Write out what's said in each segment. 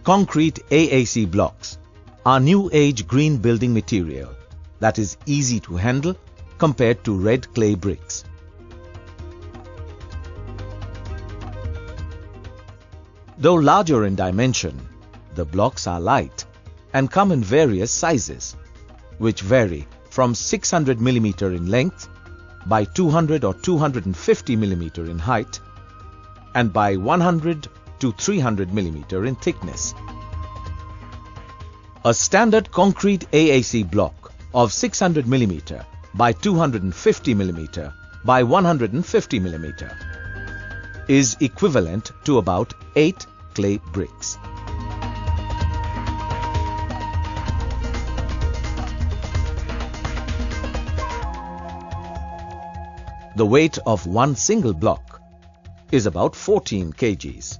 Kon Crete AAC blocks are new age green building material that is easy to handle compared to red clay bricks. Though larger in dimension, the blocks are light and come in various sizes, which vary from 600 mm in length by 200 or 250 mm in height and by 100 to 300 mm in thickness. A standard Kon Crete AAC block of 600 mm by 250 mm by 150 mm is equivalent to about 8 clay bricks. The weight of one single block is about 14 kgs,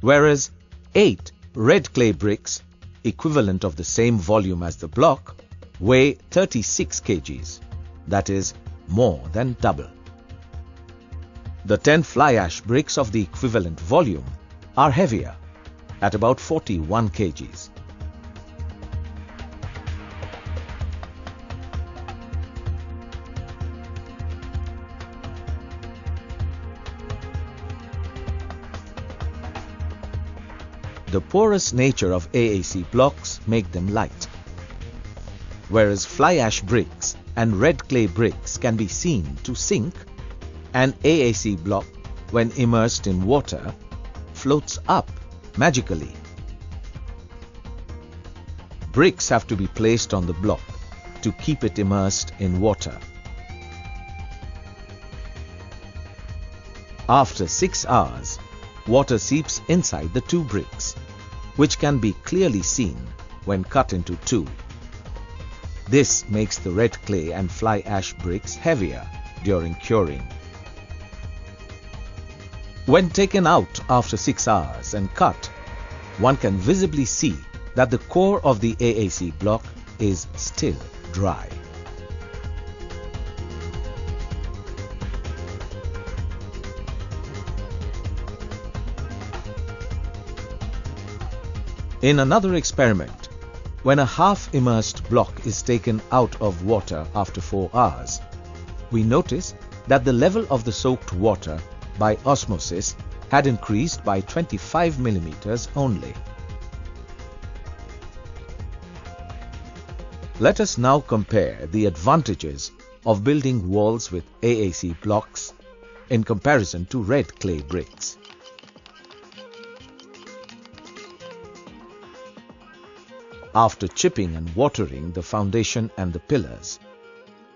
whereas 8 red clay bricks, equivalent of the same volume as the block, weigh 36 kgs, that is more than double. The 10 fly ash bricks of the equivalent volume are heavier, at about 41 kgs. The porous nature of AAC blocks make them light, whereas fly ash bricks and red clay bricks can be seen to sink. An AAC block, when immersed in water, floats up magically. Bricks have to be placed on the block to keep it immersed in water. After 6 hours, water seeps inside the 2 bricks, which can be clearly seen when cut into 2. This makes the red clay and fly ash bricks heavier during curing. When taken out after 6 hours and cut, one can visibly see that the core of the AAC block is still dry. In another experiment, when a half-immersed block is taken out of water after 4 hours, we notice that the level of the soaked water by osmosis had increased by 25 mm only. Let us now compare the advantages of building walls with AAC blocks in comparison to red clay bricks. After chipping and watering the foundation and the pillars,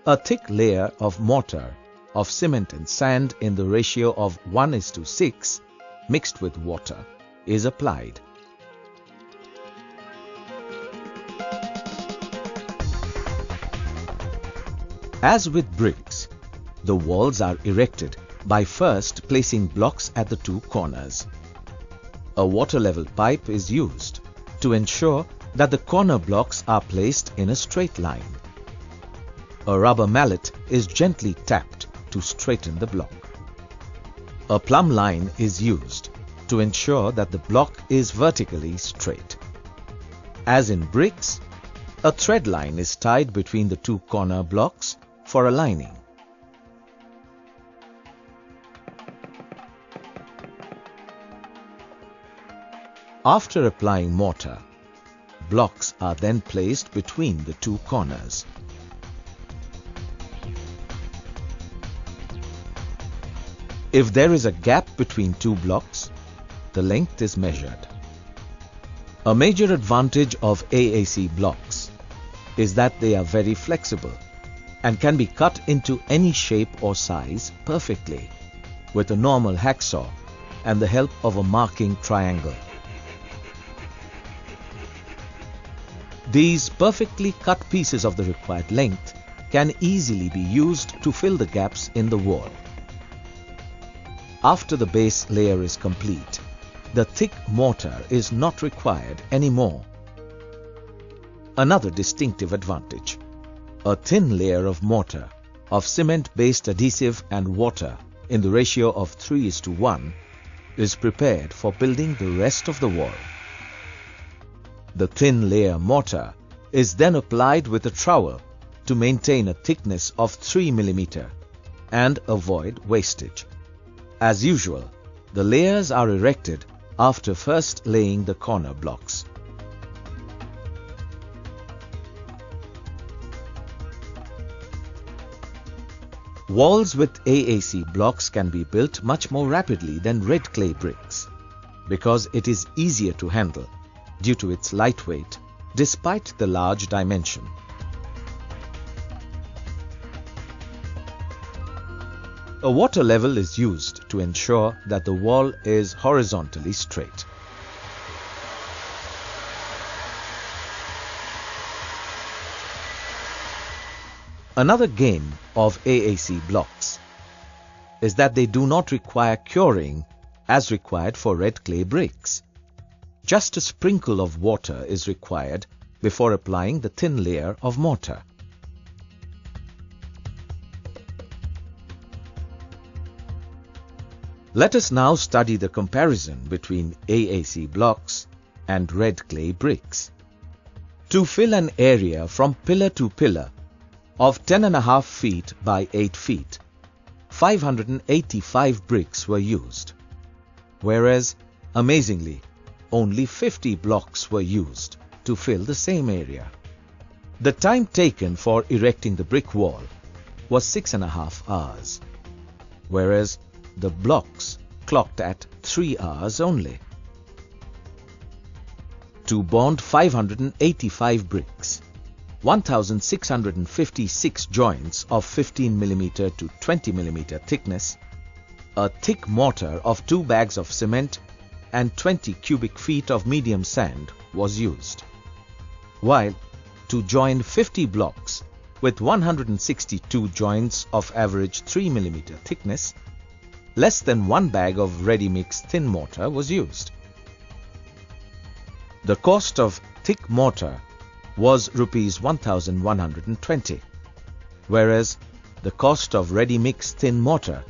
a thick layer of mortar of cement and sand in the ratio of 1:6 mixed with water is applied. As with bricks, the walls are erected by first placing blocks at the 2 corners. A water level pipe is used to ensure that the corner blocks are placed in a straight line. A rubber mallet is gently tapped to straighten the block. A plumb line is used to ensure that the block is vertically straight. As in bricks, a thread line is tied between the 2 corner blocks for aligning. After applying mortar, blocks are then placed between the 2 corners. If there is a gap between 2 blocks, the length is measured. A major advantage of AAC blocks is that they are very flexible and can be cut into any shape or size perfectly with a normal hacksaw and the help of a marking triangle. These perfectly cut pieces of the required length can easily be used to fill the gaps in the wall. After the base layer is complete, the thick mortar is not required anymore. Another distinctive advantage: a thin layer of mortar of cement-based adhesive and water in the ratio of 3:1 is prepared for building the rest of the wall. The thin layer mortar is then applied with a trowel to maintain a thickness of 3 mm and avoid wastage. As usual, the layers are erected after first laying the corner blocks. Walls with AAC blocks can be built much more rapidly than red clay bricks because it is easier to handle due to its lightweight despite the large dimension. A water level is used to ensure that the wall is horizontally straight. Another gain of AAC blocks is that they do not require curing as required for red clay bricks. Just a sprinkle of water is required before applying the thin layer of mortar. Let us now study the comparison between AAC blocks and red clay bricks. To fill an area from pillar to pillar of 10.5 feet by 8 feet, 585 bricks were used, whereas, amazingly, only 50 blocks were used to fill the same area. The time taken for erecting the brick wall was 6.5 hours, whereas the blocks clocked at 3 hours only. To bond 585 bricks, 1,656 joints of 15 mm to 20 mm thickness, a thick mortar of 2 bags of cement and 20 cubic feet of medium sand was used. While to join 50 blocks with 162 joints of average 3 mm thickness, less than 1 bag of ready-mix thin mortar was used. The cost of thick mortar was Rs 1,120, whereas the cost of ready-mix thin mortar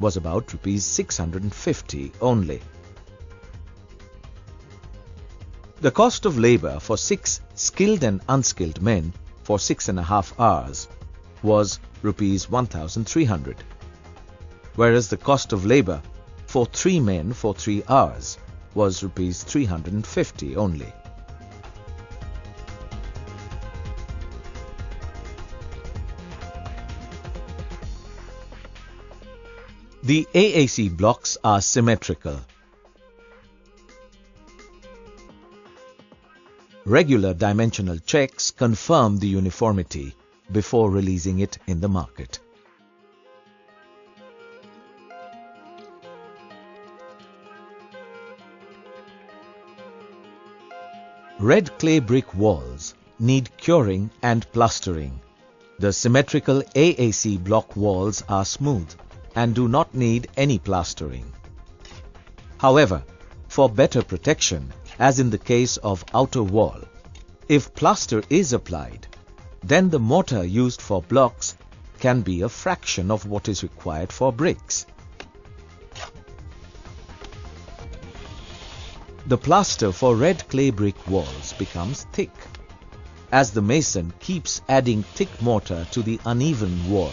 was about Rs 650 only. The cost of labor for 6 skilled and unskilled men for 6.5 hours was Rs 1,300, whereas the cost of labor for 3 men for 3 hours was Rs 350 only. The AAC blocks are symmetrical. Regular dimensional checks confirm the uniformity before releasing it in the market. Red clay brick walls need curing and plastering. The symmetrical AAC block walls are smooth and do not need any plastering. However, for better protection, as in the case of outer wall, if plaster is applied, then the mortar used for blocks can be a fraction of what is required for bricks. The plaster for red clay brick walls becomes thick, as the mason keeps adding thick mortar to the uneven wall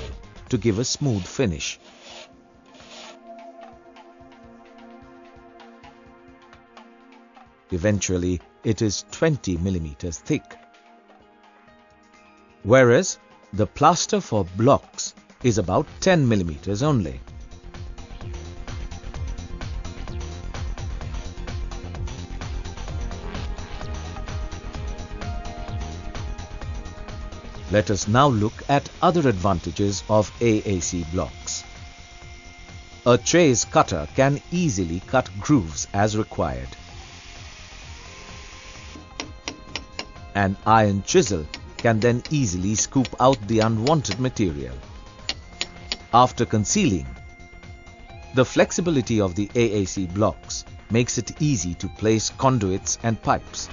to give a smooth finish. Eventually, it is 20 mm thick, whereas the plaster for blocks is about 10 mm only. Let us now look at other advantages of AAC blocks. A trace cutter can easily cut grooves as required. An iron chisel can then easily scoop out the unwanted material. After concealing, the flexibility of the AAC blocks makes it easy to place conduits and pipes.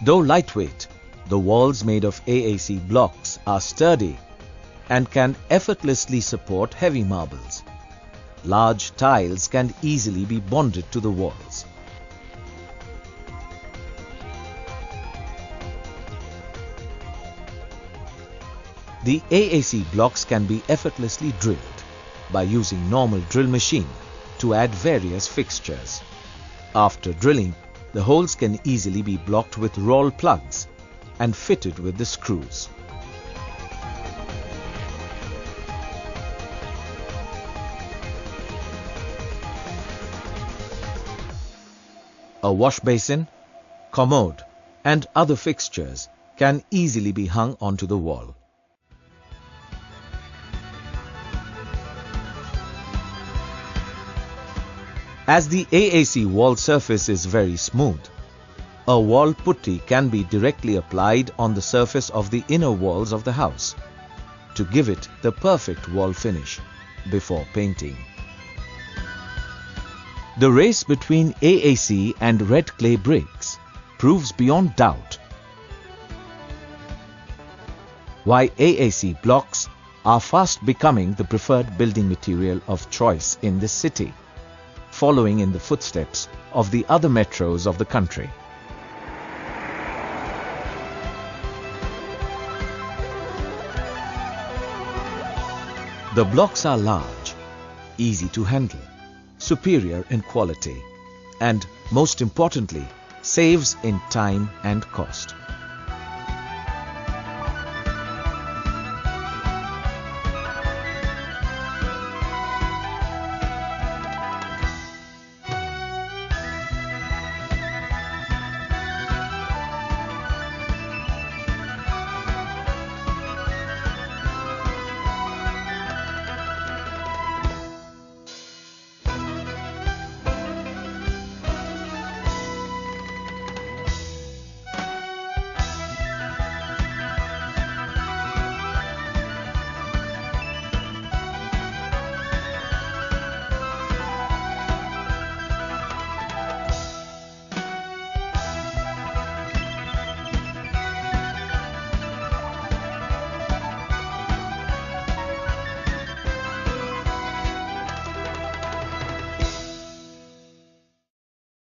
Though lightweight, the walls made of AAC blocks are sturdy and can effortlessly support heavy marbles. Large tiles can easily be bonded to the walls. The AAC blocks can be effortlessly drilled by using normal drill machine to add various fixtures. After drilling, the holes can easily be blocked with roll plugs and fitted with the screws. A wash basin, commode and other fixtures can easily be hung onto the wall. As the AAC wall surface is very smooth, a wall putty can be directly applied on the surface of the inner walls of the house to give it the perfect wall finish before painting. The race between AAC and red clay bricks proves beyond doubt why AAC blocks are fast becoming the preferred building material of choice in this city, following in the footsteps of the other metros of the country. The blocks are large, easy to handle, superior in quality, and most importantly, saves in time and cost.